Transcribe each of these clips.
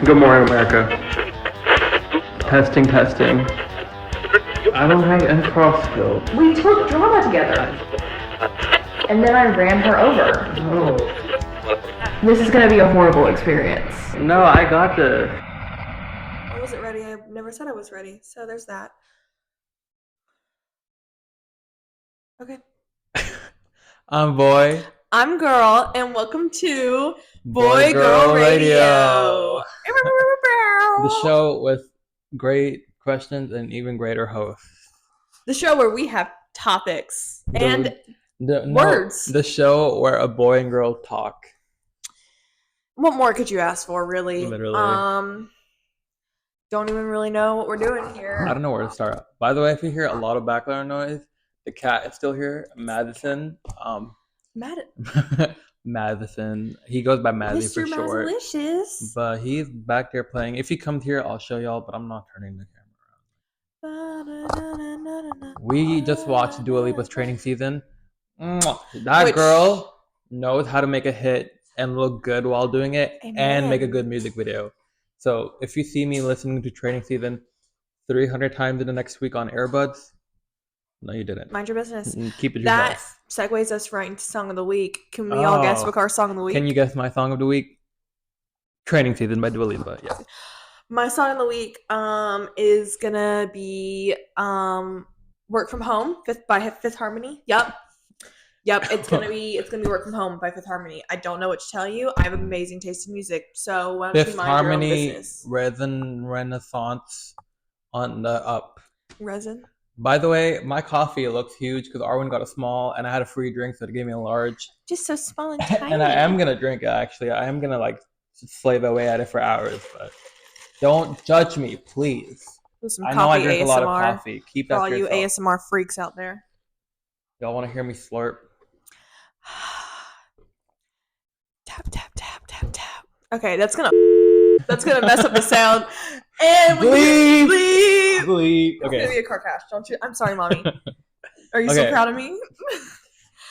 Good morning, America. Testing, testing. I don't have improv skills. We took drama together. And then I ran her over. No. This is going to be a horrible experience. No, I got this. I wasn't ready. I never said I was ready. So there's that. Okay. I'm Boy. I'm Girl, and welcome to Boy Girl Girl Radio. The show with great questions and even greater hosts. The show where we have topics and No, words. the show where a boy and girl talk. What more could you ask for, really? Literally. Don't even really know what we're doing here. I don't know where to start. By the way, if you hear a lot of background noise, the cat is still here. Madison. Madison. He goes by Mazzy for Mr. short. Mazalicious. But he's back there playing. If he comes here, I'll show y'all, but I'm not turning the camera around. We just watched Dua Lipa's training season. That girl knows how to make a hit and look good while doing it. Amen. And make a good music video. So if you see me listening to training season 300 times in the next week on earbuds, no, you didn't. Mind your business. Keep it That yourself. segues us right into Song of the Week. Can we all guess what our Song of the Week? Can you guess my song of the week? Training season by Dua Lipa. Yeah. My song of the week is gonna be "Work from Home" by Fifth Harmony. Yep. It's gonna be "Work from Home" by Fifth Harmony. I don't know what to tell you. I have amazing taste in music, so why don't you Fifth mind your own Harmony business? Renaissance on the up. Resin. By the way, my coffee looks huge because Arwen got a small and I had a free drink, so they gave me a large. Just so small and tiny. And I am gonna drink it actually. I am gonna like slave away at it for hours, but don't judge me, please. Some I know I coffee drink ASMR. a lot of coffee. Keep For that all to you yourself. ASMR freaks out there. Y'all want to hear me slurp? Tap tap tap tap tap. Okay, that's gonna mess up the sound. And Bleep. It's gonna Okay. be a car crash. Don't you? I'm sorry, mommy. Are you Okay. so proud of me?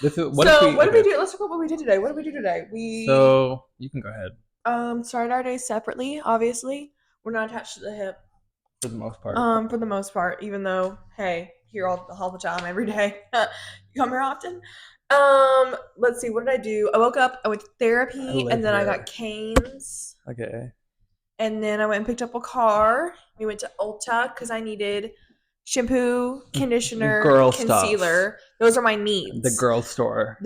What did we do? Let's talk about what we did today. What did we do today? So you can go ahead. Started our day separately. Obviously, we're not attached to the hip. For the most part. For the most part, even though, hey, here all the time, every day. You come here often. Let's see. What did I do? I woke up. I went to therapy, and then I got canes. Okay. And then I went and picked up a car. We went to Ulta because I needed shampoo, conditioner, Girl stuff. concealer. Those are my needs. The girl store.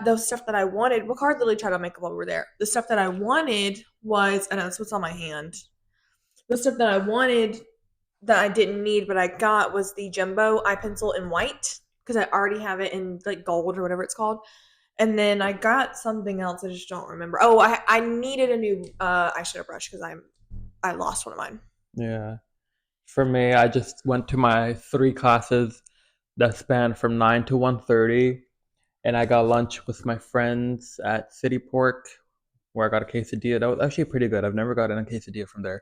Those stuff that I wanted. Ricard literally tried on makeup while we were there. The stuff that I wanted was, I know that's what's on my hand. The stuff that I wanted that I didn't need but I got was the jumbo eye pencil in white because I already have it in like gold or whatever it's called. And then I got something else I just don't remember. Oh, I needed a new eyeshadow brush because I lost one of mine. Yeah. For me, I just went to my 3 classes that span from 9 to 1:30, and I got lunch with my friends at City Pork, where I got a quesadilla. That was actually pretty good. I've never gotten a quesadilla from there.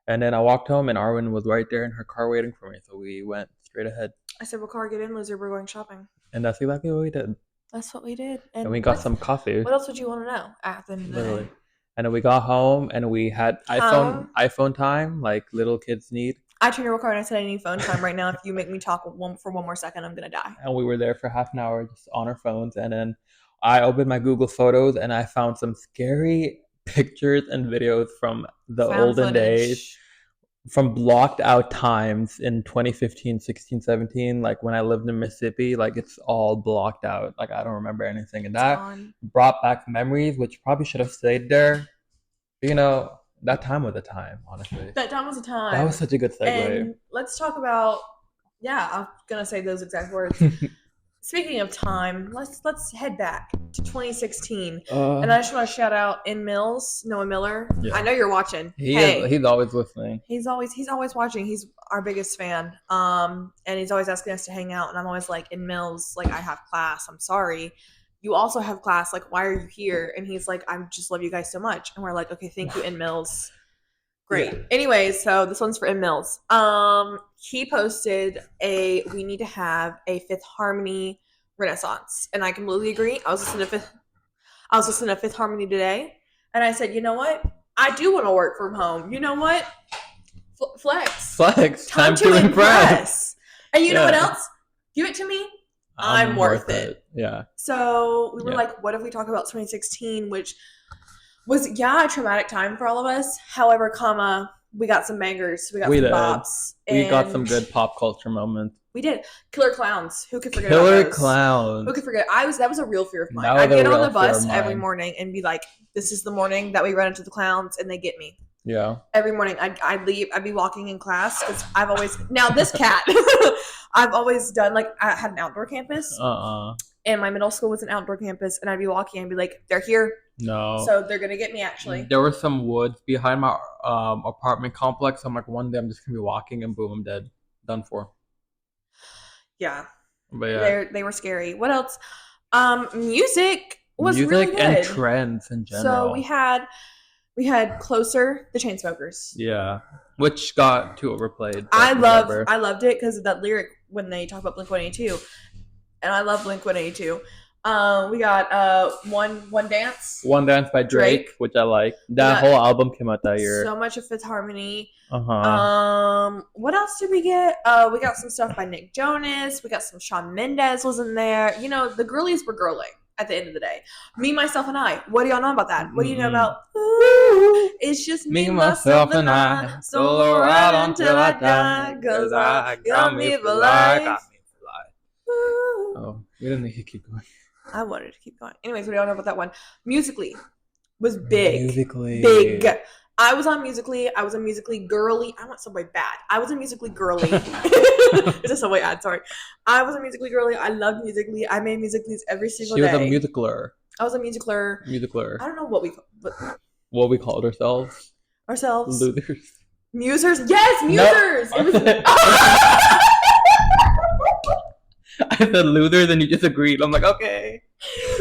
And then I walked home, and Arwen was right there in her car waiting for me, so we went straight ahead. I said, well, car, get in, loser. We're going shopping. And that's exactly what we did. That's what we did. And we got some coffee. What else would you want to know at the end of the day? Literally. And then we got home, and we had iPhone time, like little kids need. I turned to your car and I said, I need phone time right now. If you make me talk for one more second, I'm going to die. And we were there for half an hour just on our phones. And then I opened my Google Photos and I found some scary pictures and videos from the olden days, from blocked out times in 2015, 16, 17. Like when I lived in Mississippi, like it's all blocked out. Like I don't remember anything. And that brought back memories, which probably should have stayed there. You know, that time was a time, honestly. That time was a time. That was such a good segue. And let's talk about, I'm going to say those exact words. Speaking of time, let's head back to 2016. And I just want to shout out Noah Miller. Yeah. I know you're watching. He's always listening. He's always watching. He's our biggest fan. And he's always asking us to hang out. And I'm always like, in Mills, like I have class. I'm sorry. You also have class. Like, why are you here? And he's like, I just love you guys so much. And we're like, okay, thank you, In Mills. Great. Yeah. Anyways, so this one's for In Mills. He posted we need to have a Fifth Harmony Renaissance. And I completely agree. I was listening to Fifth Harmony today. And I said, you know what? I do want to work from home. You know what? Flex. Time to impress. And you know what else? Give it to me. I'm worth it. Yeah. So we were like, what if we talk about 2016, which was, a traumatic time for all of us. However, we got some bangers. We got some bops. We got some good pop culture moments. We did. Killer Clowns. Who could forget Killer about those? Clowns. Who could forget? That was a real fear of mine. I'd get on the bus every morning and be like, this is the morning that we run into the clowns and they get me. Yeah. Every morning I'd leave. I'd be walking in class because I've always, now this cat, I've always done, like, I had an outdoor campus. And my middle school was an outdoor campus, and I'd be walking and be like, they're here. No. So they're going to get me, actually. There were some woods behind my apartment complex. I'm like, one day I'm just going to be walking, and boom, I'm dead. Done for. Yeah. But yeah. They were scary. What else? Music was really good. And trends in general. So we had Closer, the Chainsmokers. Yeah. Which got too overplayed. I loved it because of that lyric when they talk about Blink-182. And I love Blink-182. We got One Dance. One Dance by Drake, which I like. That whole album came out that year. So much of Fifth Harmony. What else did we get? We got some stuff by Nick Jonas. We got some Shawn Mendes was in there. You know, the girlies were girling at the end of the day. Me, myself, and I. What do y'all know about that? What do you know about? Ooh, it's just me, myself, and I. Solo ride until I die. Cause I got me for life. Oh, we didn't need to keep going. I wanted to keep going. Anyways, what do y'all know about that one? Musically was big. Big. I was on Musically. I was a Musically girly. I want Subway bad. I was a Musically girly. It's a Subway ad, sorry. I was a Musically girly. I loved Musically. I made Musicallys every single day. She was a musicaler. I was a musicler. I don't know what we called ourselves. Losers. Musers. Yes, musers. No. It was... I said losers and you just agreed. I'm like, okay.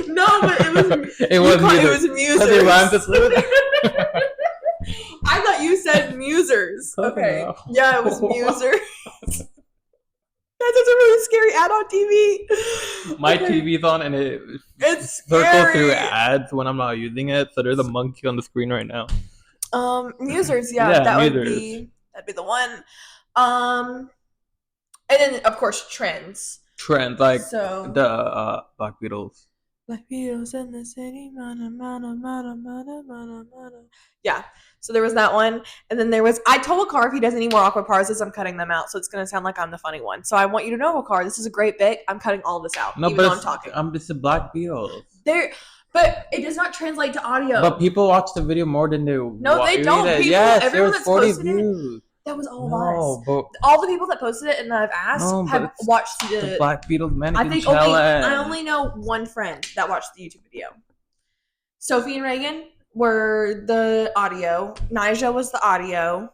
No, but it was it was musers. It rhymes with loser. I thought you said musers. Okay. Oh, no. Yeah, it was musers. That's a really scary ad on TV. My TV's on and it's circles through ads when I'm not using it. So there's a monkey on the screen right now. Musers, that'd be the one. And then of course trends, like the Black Beatles. Black Beatles in the city, yeah. So there was that one, and then there was. I told Waqar if he does any more awkward pauses, I'm cutting them out. So it's gonna sound like I'm the funny one. So I want you to know, Waqar, this is a great bit. I'm cutting all this out. No, even but though I'm talking. I'm just a Black Beatles. But it does not translate to audio. But people watch the video more than they. No, they don't. Everyone that's 40 posted views. That was all of us. But all the people that posted it and that I've asked have watched the Black Beatles Mannequin I think Challenge. I only know one friend that watched the YouTube video. Sophie and Reagan were the audio. Nija was the audio.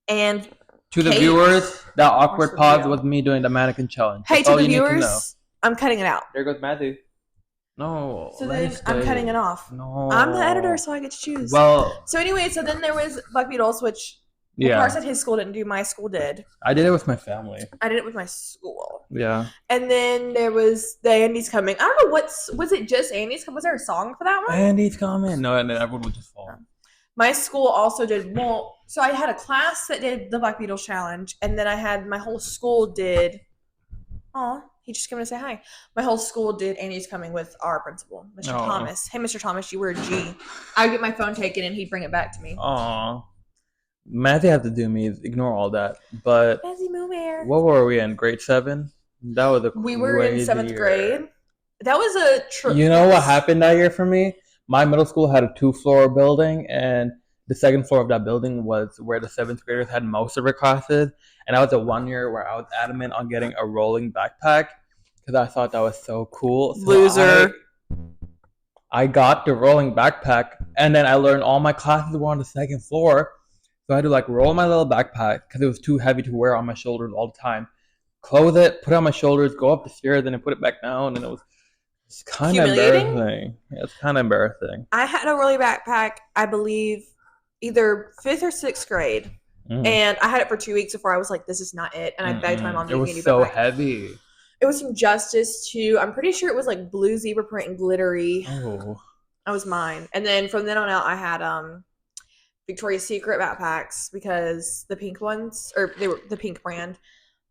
And to the viewers, that awkward pause was me doing the Mannequin Challenge. Hey, to the viewers, I'm cutting it out. There goes Matthew. No. So then I'm cutting it off. No. I'm the editor, so I get to choose. Well. So anyway, so then there was Black Beatles, which Waqar said his school didn't do. My school did. I did it with my family. I did it with my school. Yeah. And then there was the Andy's Coming. I don't know was it just Andy's Coming? Was there a song for that one? Andy's Coming. No, and then everyone would just fall. My school also did so I had a class that did the Black Beatles Challenge, and then I had my whole school did. He just came to say hi. My whole school did Andy's Coming with our principal, Mr. Thomas. Hey, Mr. Thomas, you were a G. I would get my phone taken and he'd bring it back to me. Aw. Math have to do me. Ignore all that. But what were we in? Grade 7? That was we were in 7th grade. That was a trip. You know what happened that year for me? My middle school had a 2-floor building, and the 2nd floor of that building was where the 7th graders had most of their classes. And that was the 1 year where I was adamant on getting a rolling backpack because I thought that was so cool. So Loser. I got the rolling backpack, and then I learned all my classes were on the 2nd floor. So I had to roll my little backpack because it was too heavy to wear on my shoulders all the time. Close it, put it on my shoulders, go up the stairs, and then put it back down. And it's kind of embarrassing. Yeah, it's kind of embarrassing. I had a rolling backpack, I believe, either 5th or 6th grade. And I had it for 2 weeks before I was like, this is not it. And I begged my mom to give me a new backpack. It was so heavy. It was from Justice too. I'm pretty sure it was blue zebra print and glittery. Oh. That was mine. And then from then on out, I had Victoria's Secret backpacks because the pink ones, or they were the pink brand,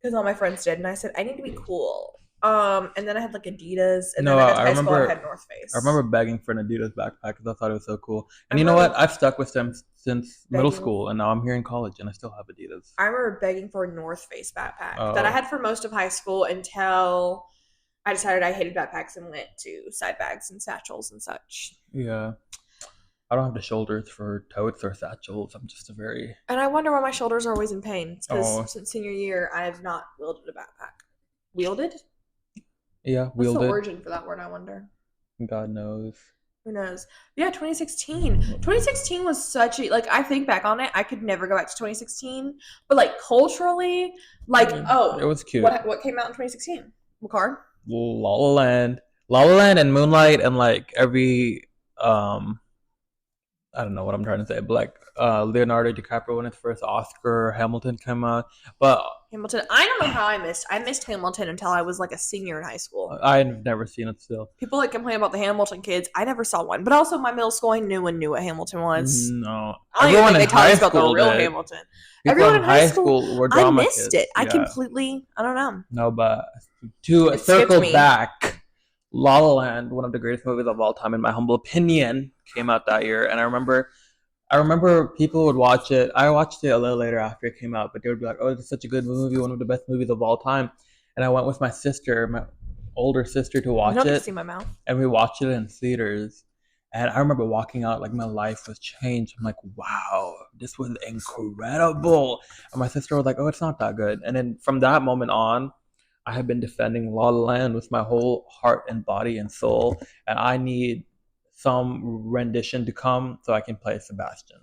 because all my friends did, and I said I need to be cool. And then I had like Adidas, and No, then I got to I high school, I remember. had North Face. I remember begging for an Adidas backpack because I thought it was so cool. And I you know remember what? I've stuck with them since middle begging- school, and now I'm here in college, and I still have Adidas. I remember begging for a North Face backpack that I Oh. had for most of high school until I decided I hated backpacks and went to side bags and satchels and such. Yeah. I don't have the shoulders for totes or satchels. I'm just a very. And I wonder why my shoulders are always in pain. Because Oh. since senior year, I have not wielded a backpack. Wielded? Yeah, What's the wielded. origin for that word, I wonder? God knows. Who knows? Yeah, 2016. 2016 was such a, like, I think back on it, I could never go back to 2016. But, like, culturally, like, It was cute. what came out in 2016? Waqar? La La Land. La La Land and Moonlight and like every I don't know what I'm trying to say, but like Leonardo DiCaprio won his first Oscar, Hamilton came out. But Hamilton. I don't know how I missed Hamilton until I was like a senior in high school. I've never seen it still. People like complain about the Hamilton kids. I never saw one. But also my middle school, I knew what Hamilton was. No. I don't even think they tell us about the real Hamilton. Everyone in high school were I drama missed kids. it. I Yeah. completely, I don't know. No, but to It skipped circle me. back, La La Land, one of the greatest movies of all time, in my humble opinion, came out that year. And I remember people would watch it. I watched it a little later after it came out, but they would be like, "Oh, this is such a good movie, one of the best movies of all time." And I went with my sister, my older sister, to You watch don't get to it, see my mouth. and we watched it in theaters. And I remember walking out like my life was changed. I'm like, "Wow, this was incredible." And my sister was like, "Oh, it's not that good." And then from that moment on, I have been defending La La Land with my whole heart and body and soul, and I need some rendition to come so I can play Sebastian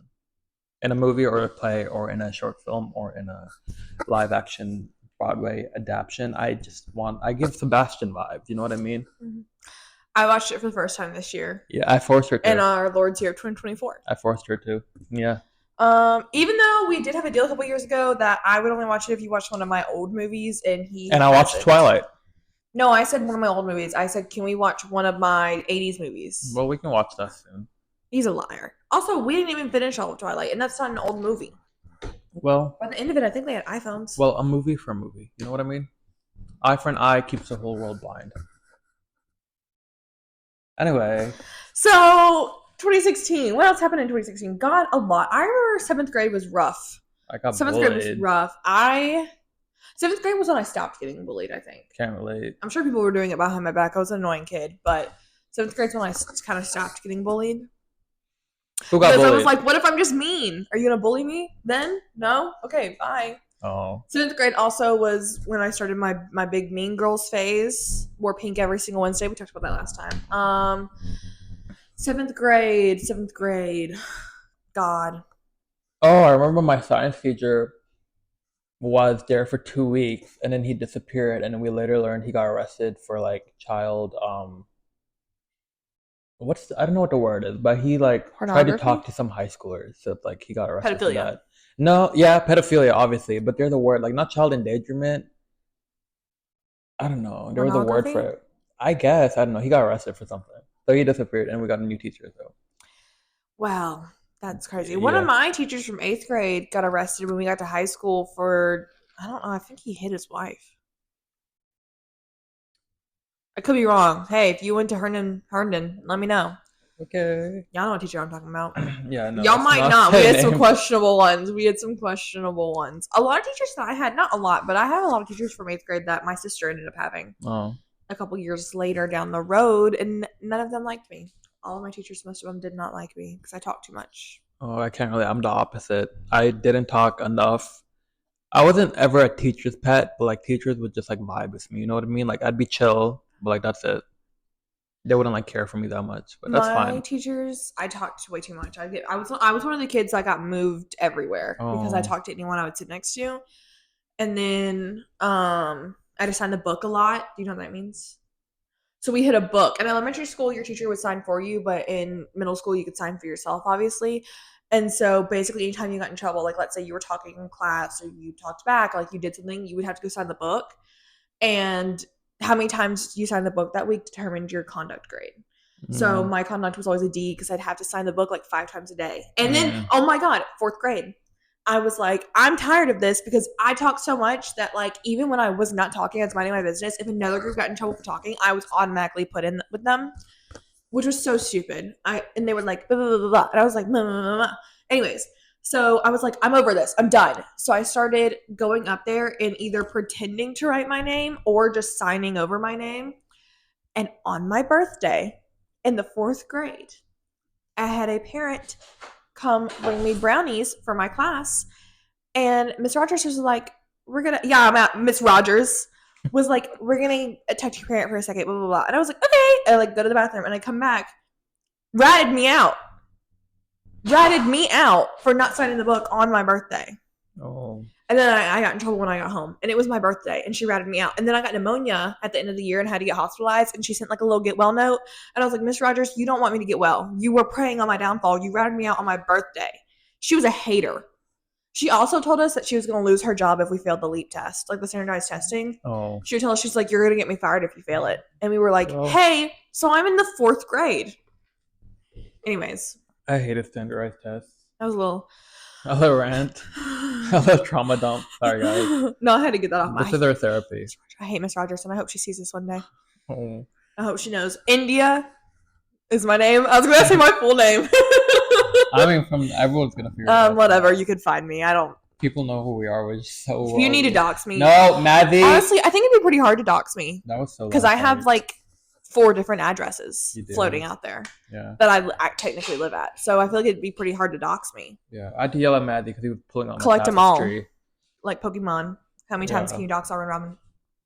in a movie or a play or in a short film or in a live action Broadway adaptation. I give Sebastian vibes. You know what I mean? Mm-hmm. I watched it for the first time this year. Yeah, I forced her to. In our Lord's Year of 2024. I forced her to. Yeah. Even though we did have a deal a couple years ago that I would only watch it if you watched one of my old movies, and I watched hasn't. Twilight. No, I said one of my old movies. I said, can we watch one of my 80s movies? Well, we can watch that soon. He's a liar. Also, we didn't even finish all of Twilight, and that's not an old movie. Well, By the end of it, I think they had iPhones. well, a movie for a movie. You know what I mean? Eye for an eye keeps the whole world blind. Anyway. So, 2016. What else happened in 2016? God, a lot. I remember 7th grade was rough. I got 7th bullied. grade was rough. 7th grade was when I stopped getting bullied, I think. Can't relate. I'm sure people were doing it behind my back. I was an annoying kid, but 7th grade's when I kind of stopped getting bullied. Who got Because bullied? I was like, what if I'm just mean? Are you going to bully me then? No? Okay, bye. Oh. 7th grade also was when I started my big Mean Girls phase. Wore pink every single Wednesday. We talked about that last time. 7th grade. God. Oh, I remember my science teacher was there for 2 weeks and then he disappeared, and then we later learned he got arrested for like child I don't know what the word is, but he like tried to Pornography? talk to some high schoolers, so like he got arrested for Pedophilia. that. No, yeah, pedophilia obviously, but there's a word like not child endangerment. I don't know. There was a word for Pornography? it. I guess I don't know. He got arrested for something, so he disappeared, and we got a new teacher. So Wow. That's crazy. One Yeah. of my teachers from 8th grade got arrested when we got to high school for, I don't know, I think he hit his wife. I could be wrong. Hey, if you went to Herndon, let me know. okay, Y'all know what teacher I'm talking about. yeah, no, Y'all let's might not. We say had some names. questionable ones. A lot of teachers that I had, not a lot, but I have a lot of teachers from 8th grade that my sister ended up having Oh, a couple years later down the road, and none of them liked me. All of my teachers, most of them did not like me because I talked too much. oh, I can't really. I'm the opposite. I didn't talk enough. I wasn't ever a teacher's pet, but like teachers would just like vibe with me. You know what I mean? Like I'd be chill, but like that's it. They wouldn't like care for me that much, but that's My fine. teachers, I talked way too much. I was one of the kids that got moved everywhere because I Oh. talked to anyone I would sit next to. And then I had to sign the book a lot. Do you know what that means? So we hit a book. In elementary school, your teacher would sign for you, but in middle school, you could sign for yourself, obviously. And so basically, anytime you got in trouble, like let's say you were talking in class or you talked back, like you did something, you would have to go sign the book. And how many times you signed the book that week determined your conduct grade. So my conduct was always a D because I'd have to sign the book like 5 times a day. And then, oh my God, 4th grade. I was like, I'm tired of this because I talk so much that like even when I was not talking, I was minding my business. If another group got in trouble for talking, I was automatically put in with them, which was so stupid. And they were like, blah, blah, blah, blah. And I was like, blah, blah, blah, blah. Anyways, so I was like, I'm over this. I'm done. So I started going up there and either pretending to write my name or just signing over my name. And on my birthday in the 4th grade, I had a parent come bring me brownies for my class. And Miss Rogers was like, Miss Rogers was like, we're going to talk to your parent for a second, blah, blah, blah. And I was like, okay. And I like go to the bathroom and I come back, ratted me out for not signing the book on my birthday. Oh. And then I got in trouble when I got home. And it was my birthday. And she ratted me out. And then I got pneumonia at the end of the year and had to get hospitalized. And she sent like a little get well note. And I was like, Miss Rogers, you don't want me to get well. You were preying on my downfall. You ratted me out on my birthday. She was a hater. She also told us that she was going to lose her job if we failed the LEAP test, like the standardized testing. Oh. She would tell us, she's like, you're going to get me fired if you fail it. And we were like, hey, so I'm in the 4th grade. Anyways. I hated standardized tests. That was a little rant. A little trauma dump. Sorry, guys. No, I had to get that off my This is our therapy. I hate Miss Rogers, and I hope she sees this one day. Oh. I hope she knows. India is my name. I was going to say my full name. I mean, everyone's going to figure it out. Whatever. You could find me. I don't. People know who we are, which is so. You need to dox me. No, Maddie. Honestly, I think it'd be pretty hard to dox me. That was so. Because I have like 4 different addresses floating out there. Yeah. That I technically live at. So I feel like it'd be pretty hard to dox me. Yeah. I had to yell at Maddie because he was pulling on Collect the them all. tapestry. Like Pokemon. How many times can you dox Arwen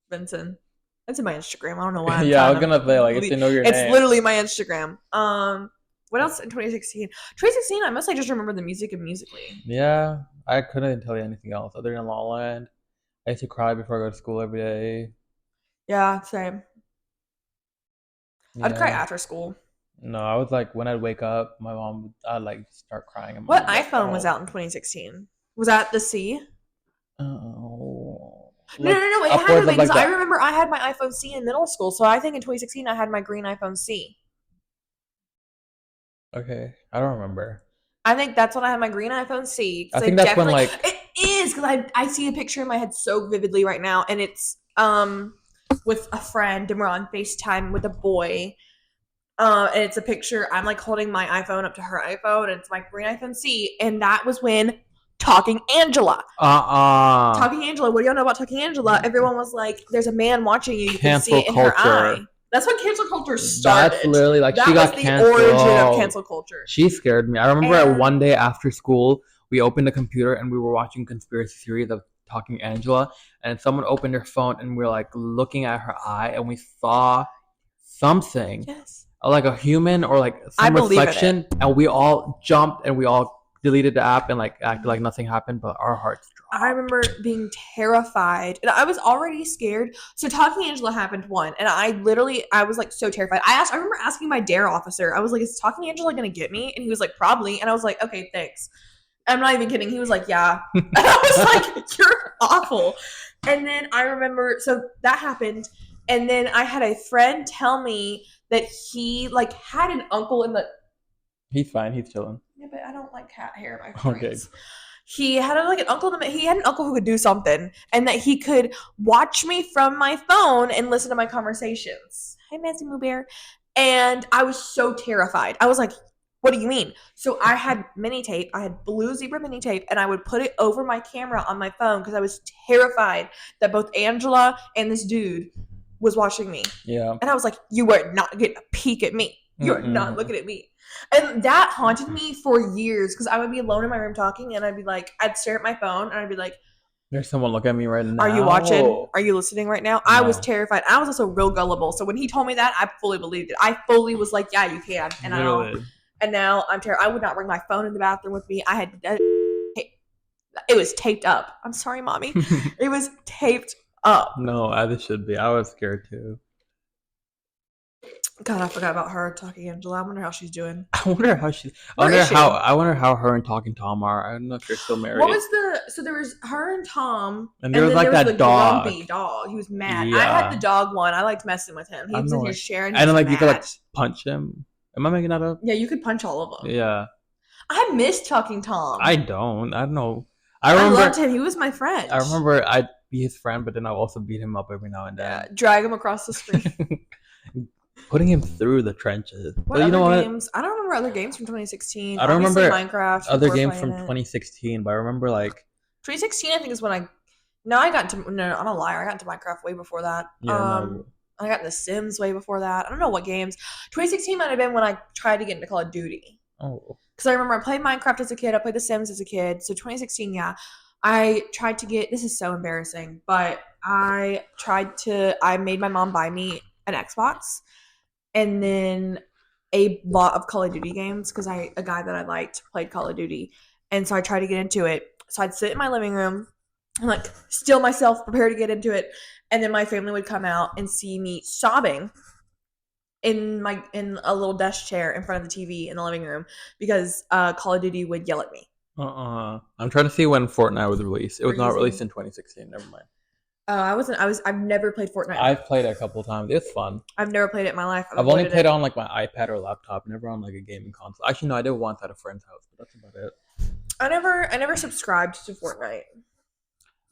Robinson? That's in my Instagram. I don't know why. Yeah, I was gonna say like if they know your name. It's literally my Instagram. What else in 2016? 2016, I mostly just remember the music of Musical.ly. Yeah, I couldn't tell you anything else other than La La Land. I used to cry before I go to school every day. Yeah, same. Yeah. I'd cry after school. No, I was like when I'd wake up, my mom I'd like start crying. And what iPhone was out in 2016? Was that the C? Oh. No. It had to be because I remember I had my iPhone C in middle school, so I think in 2016 I had my green iPhone C. Okay, I don't remember. I think that's when I had my green iPhone C. I think that's when like it is because I see a picture in my head so vividly right now, and it's with a friend, and we're on FaceTime with a boy. And it's a picture. I'm like holding my iPhone up to her iPhone, and it's my green iPhone C, and that was when Talking Angela. Talking Angela. What do y'all know about Talking Angela? Everyone was like, "There's a man watching you. You can see it in her eye." That's when cancel culture started. That's literally like that she got was canceled. The origin of cancel culture. She scared me. I remember one day after school, we opened a computer and we were watching conspiracy theories of Talking Angela, and someone opened her phone and we were like looking at her eye and we saw something. Yes. Like a human or like some reflection, and we all jumped and we all deleted the app and like acted like nothing happened, but our hearts dropped. I remember being terrified, and I was already scared. So Talking Angela happened one, and I was like so terrified. I remember asking my DARE officer, I was like, "Is Talking Angela gonna get me?" And he was like, "Probably." And I was like, "Okay, thanks." I'm not even kidding. He was like, "Yeah." And I was like, "You're awful." And then I remember, so that happened, and then I had a friend tell me that he like had an uncle in the. He's fine. He's chilling. Yeah, but I don't like cat hair in my braids. Okay. He had an uncle. He had an uncle who could do something, and that he could watch me from my phone and listen to my conversations. Hi, Nancy Moo Bear. And I was so terrified. I was like, "What do you mean?" So I had mini tape. I had blue zebra mini tape, and I would put it over my camera on my phone because I was terrified that both Angela and this dude was watching me. Yeah. And I was like, "You are not getting a peek at me. You're not looking at me." And that haunted me for years because I would be alone in my room talking, and I'd stare at my phone, and I'd be like, "There's someone looking at me right now. Are you watching? Are you listening right now?" No. I was terrified. I was also real gullible. So when he told me that, I fully believed it. I fully was like, "Yeah, you can." And and now I'm terrified. I would not bring my phone in the bathroom with me. I had it was taped up. I'm sorry, mommy. It was taped up. No, as it should be. I was scared too. God, I forgot about her, Talking Angela. I wonder how she's doing. I wonder how she. Where is she? I wonder how her and Talking Tom are. I don't know if they're still married. What was so there was her and Tom, and there was like that the dog. grumpy dog. He was mad. Yeah. I had the dog one. I liked messing with him. He was in here sharing. And then like you could like punch him. Am I making that up? Yeah, you could punch all of them. Yeah. I miss Talking Tom. I don't know. I loved him. He was my friend. I remember I'd be his friend, but then I'd also beat him up every now and then. Yeah, drag him across the screen. Putting him through the trenches. What but you know games? I don't remember other games from 2016. I don't remember Minecraft. Other games from 2016, but I remember like 2016. I think is when I got into. No, I'm a liar. I got into Minecraft way before that. Yeah, I got into Sims way before that. I don't know what games. 2016 might have been when I tried to get into Call of Duty. Oh. Because I remember I played Minecraft as a kid. I played The Sims as a kid. So 2016, yeah. I tried to get. This is so embarrassing, but I made my mom buy me an Xbox. And then a lot of Call of Duty games because a guy that I liked played Call of Duty. And so I tried to get into it. So I'd sit in my living room and like still myself, prepare to get into it. And then my family would come out and see me sobbing in a little desk chair in front of the TV in the living room because Call of Duty would yell at me. I'm trying to see when Fortnite was released. It was not released in 2016. Never mind. I've never played Fortnite. I've played it a couple of times. It's fun. I've never played it in my life. I've only played it on like my iPad or laptop, never on like a gaming console. Actually, no, I did once at a friend's house, but that's about it. I never subscribed to Fortnite.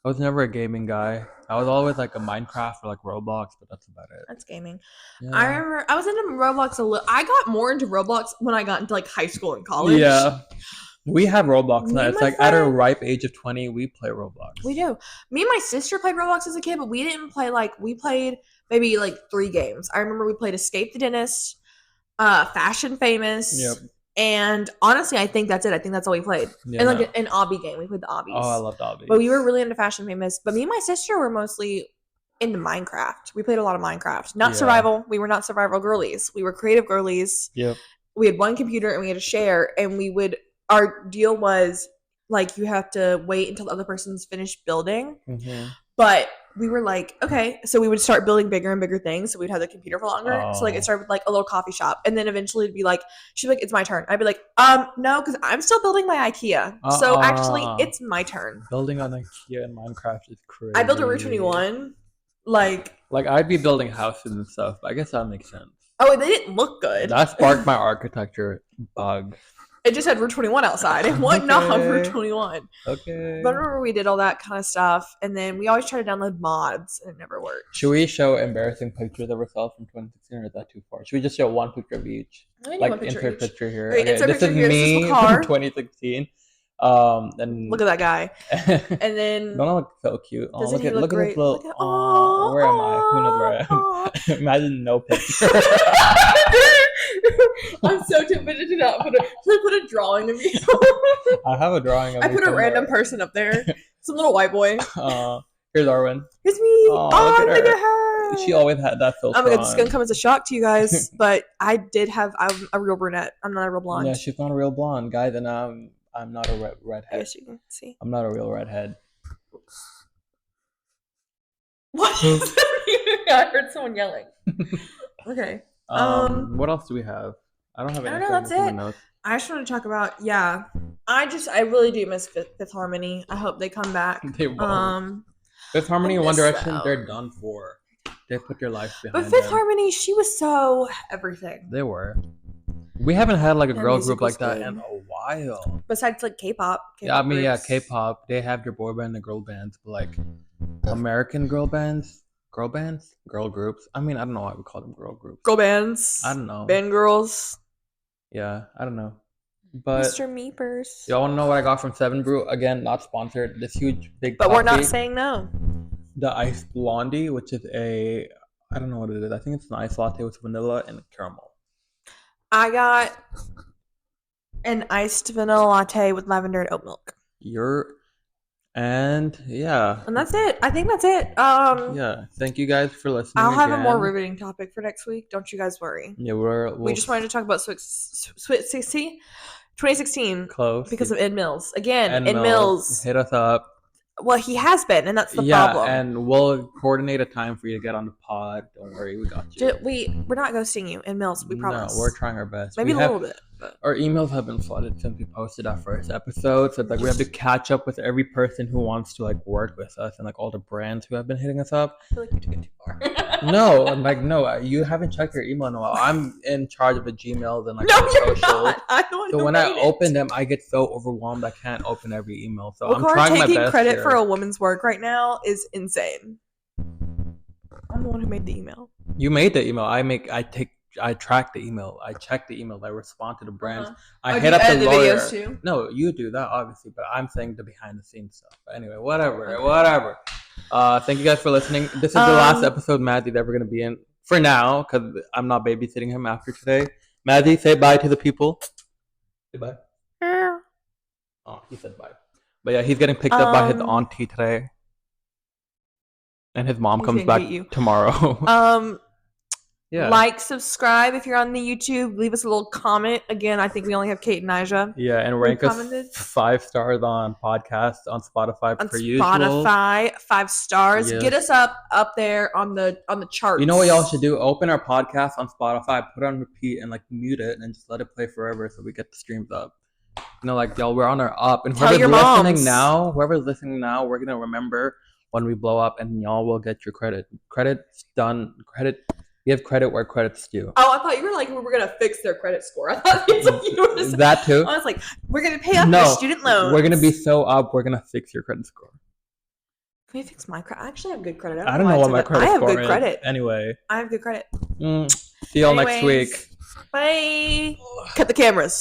I was never a gaming guy. I was always like a Minecraft or like Roblox, but that's about it. That's gaming. Yeah. I remember I was into Roblox a little. I got more into Roblox when I got into like high school and college. Yeah. We have Roblox now. It's like at a ripe age of 20, we play Roblox. We do. Me and my sister played Roblox as a kid, but we didn't play we played maybe like 3 games. I remember we played Escape the Dentist, Fashion Famous. Yep. And honestly, I think that's it. I think that's all we played. Yeah. And like an obby game. We played the obbies. Oh, I loved obbies. But we were really into Fashion Famous. But me and my sister were mostly into Minecraft. We played a lot of Minecraft. Not survival. We were not survival girlies. We were creative girlies. Yep. We had one computer and we had to share. And our deal was like you have to wait until the other person's finished building. Mm-hmm. But we were like, okay, so we would start building bigger and bigger things. So we'd have the computer for longer. Oh. So like it started with like a little coffee shop, and then eventually it'd be like, she'd be like, it's my turn. I'd be like, no, because I'm still building my IKEA. So actually, it's my turn. Building on IKEA in Minecraft is crazy. I built a Route 21. Like I'd be building houses and stuff. But I guess that makes sense. Oh, they didn't look good. That sparked my architecture bug. It just had Route 21 outside. It wasn't not Route 21. Okay. But I remember we did all that kind of stuff. And then we always try to download mods. And it never worked. Should we show embarrassing pictures of ourselves from 2016 or is that too far? Should we just show one picture of each? Like insert picture here. Wait, okay, this is me from 2016. And look at that guy. And then don't I look so cute? Oh, look at this little. Where am I? Who knows where I am? Imagine no picture. I'm so tempted to not put a drawing of you. I have a drawing of I put a random person up there. Some little white boy. Here's Arwen. Here's me. Oh, look at her. She always had that filter. Oh my god, it's gonna come as a shock to you guys, but I'm a real brunette. I'm not a real blonde. Yeah, she's not a real blonde, guys, and I'm not a redhead. Yes, you can see. I'm not a real redhead. What is that? I heard someone yelling. Okay. What else do we have? I don't have anything. I don't know, that's it. Notes. I just want to talk about, I really do miss Fifth Harmony. I hope they come back. They won't. Fifth Harmony and One Direction, they're done for. They put their life behind them. But Fifth Harmony, she was so everything. They were. We haven't had like a girl group like that in a while. Besides like K-pop. Yeah, I mean, K-pop. They have their boy band and girl bands, but like American girl bands, girl groups. I mean, I don't know why we call them girl groups. Girl bands. I don't know. Band girls. Yeah, I don't know. But Mr. Meepers. Y'all want to know what I got from Seven Brew? Again, not sponsored. This huge big. But we're not saying no. The iced blondie, which is I don't know what it is. I think it's an iced latte with vanilla and caramel. I got an iced vanilla latte with lavender and oat milk. And that's it. I think that's it. Yeah. Thank you guys for listening. I'll have a more riveting topic for next week. Don't you guys worry. Yeah, we just wanted to talk about 2016. Close. Because of Ed Mills. Again, Ed Mills. Hit us up. Well, he has been, and that's the Yeah, problem. and we'll coordinate a time for you to get on the pod. Don't worry, we got you. We're not ghosting you in Mills. We promise. No, we're trying our best. Maybe a little bit. But. Our emails have been flooded since we posted our first episode, so like we have to catch up with every person who wants to like work with us and like all the brands who have been hitting us up. I feel like you took it too far. No, I'm like, no, you haven't checked your email in a while. I'm in charge of the Gmails and like No, the you're socials. not. I'm the one So who when I made it. open them, I get so overwhelmed I can't open every email. So I'm Waqar trying my taking best credit here. for a woman's work right now is insane. I'm the one who made the email. You made the email. I track the email. I check the email. I respond to the brands. I hit up the lawyer. videos too? No, you do that obviously, but I'm saying the behind the scenes stuff. But anyway, whatever. Thank you guys for listening. This is the last episode Maddie's ever gonna be in for now, because I'm not babysitting him after today. Maddie, say bye to the people. Say bye. Oh, he said bye. But yeah, he's getting picked up by his auntie today. And his mom comes back tomorrow. Yeah. Like, subscribe if you're on the YouTube. Leave us a little comment. Again, I think we only have Kate and Aja. Yeah, and rank us 5 stars on podcasts on Spotify per usual. Spotify, 5 stars. Yes. Get us up there on the charts. You know what y'all should do? Open our podcast on Spotify, put it on repeat, and like mute it, and just let it play forever so we get the streams up. You know, like y'all, we're on our up, and whoever's listening now, we're gonna remember when we blow up, and y'all will get your credit. Credit's done. Give credit where credit's due. Oh, I thought you were like, we were going to fix their credit score. I thought you were just, that too. I was like, we're going to pay off their student loans. We're going to be so up, we're going to fix your credit score. Can we fix my credit? I actually have good credit. I don't know what my credit score is. I have good credit. Anyway. I have good credit. See y'all next week. Bye. Cut the cameras.